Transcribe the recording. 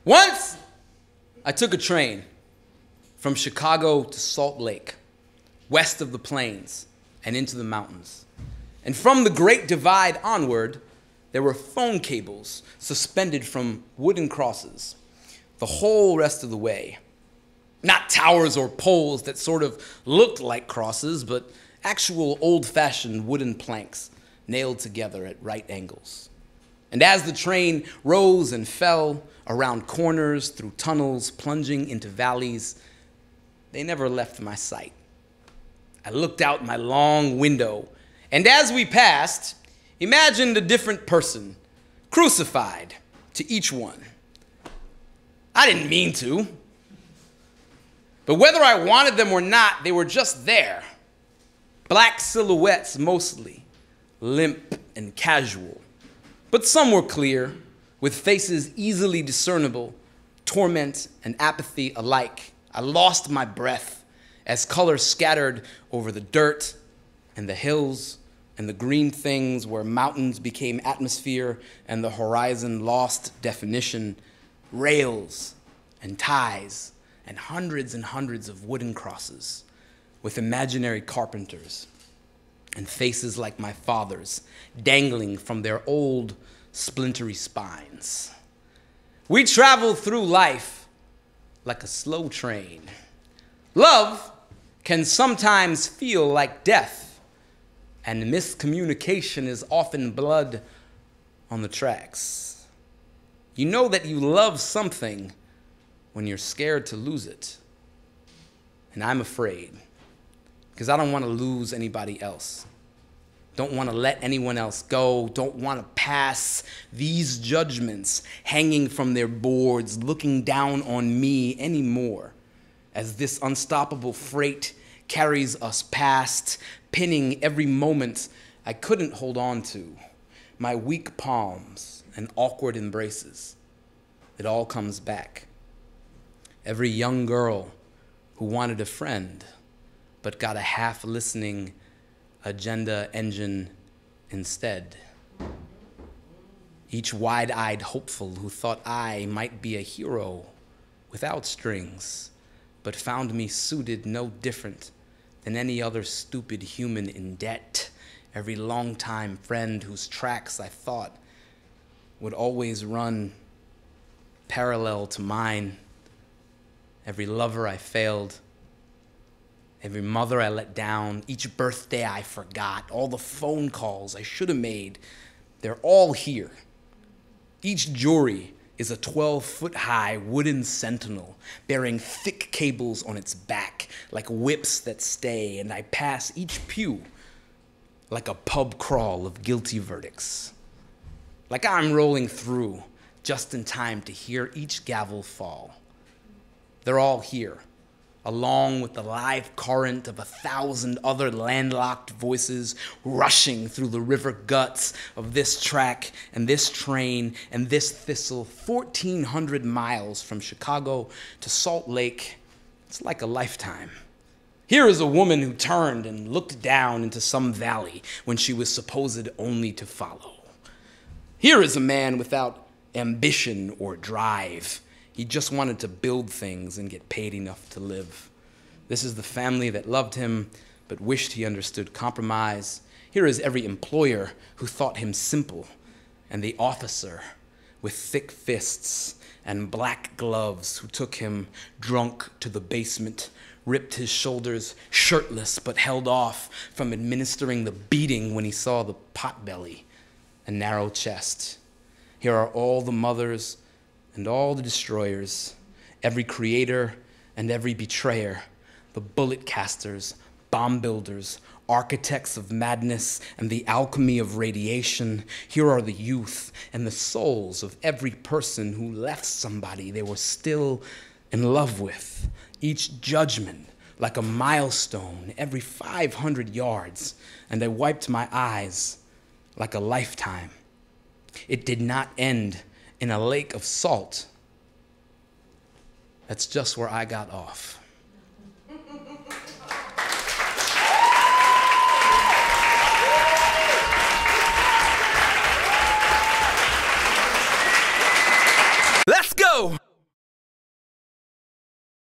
Once, I took a train from Chicago to Salt Lake, west of the plains and into the mountains. And from the Great Divide onward, there were phone cables suspended from wooden crosses the whole rest of the way. Not towers or poles that sort of looked like crosses, but actual old-fashioned wooden planks nailed together at right angles. And as the train rose and fell around corners, through tunnels, plunging into valleys, they never left my sight. I looked out my long window, and as we passed, imagined a different person, crucified to each one. I didn't mean to. But whether I wanted them or not, they were just there. Black silhouettes mostly, limp and casual. But some were clear, with faces easily discernible, torment and apathy alike. I lost my breath as color scattered over the dirt and the hills and the green things where mountains became atmosphere and the horizon lost definition, rails and ties and hundreds of wooden crosses with imaginary carpenters and faces like my father's dangling from their old splintery spines. We travel through life like a slow train. Love can sometimes feel like death, and miscommunication is often blood on the tracks. You know that you love something when you're scared to lose it. And I'm afraid, because I don't want to lose anybody else. Don't want to let anyone else go. Don't want to pass these judgments hanging from their boards, looking down on me anymore, as this unstoppable freight carries us past, pinning every moment I couldn't hold on to, my weak palms and awkward embraces. It all comes back. Every young girl who wanted a friend but got a half-listening agenda engine instead. Each wide-eyed hopeful who thought I might be a hero without strings, but found me suited no different than any other stupid human in debt. Every longtime friend whose tracks I thought would always run parallel to mine. Every lover I failed, every mother I let down, each birthday I forgot, all the phone calls I should have made, they're all here. Each jury is a 12-foot-high wooden sentinel bearing thick cables on its back like whips that stay, and I pass each pew like a pub crawl of guilty verdicts. Like I'm rolling through just in time to hear each gavel fall. They're all here, along with the live current of 1,000 other landlocked voices rushing through the river guts of this track and this train and this thistle, 1,400 miles from Chicago to Salt Lake. It's like a lifetime. Here is a woman who turned and looked down into some valley when she was supposed only to follow. Here is a man without ambition or drive. He just wanted to build things and get paid enough to live. This is the family that loved him but wished he understood compromise. Here is every employer who thought him simple, and the officer with thick fists and black gloves who took him drunk to the basement, ripped his shoulders shirtless but held off from administering the beating when he saw the potbelly and narrow chest. Here are all the mothers and all the destroyers, every creator and every betrayer, the bullet casters, bomb builders, architects of madness and the alchemy of radiation. Here are the youth and the souls of every person who left somebody they were still in love with. Each judgment like a milestone every 500 yards, and I wiped my eyes like a lifetime. It did not end in a lake of salt. That's just where I got off.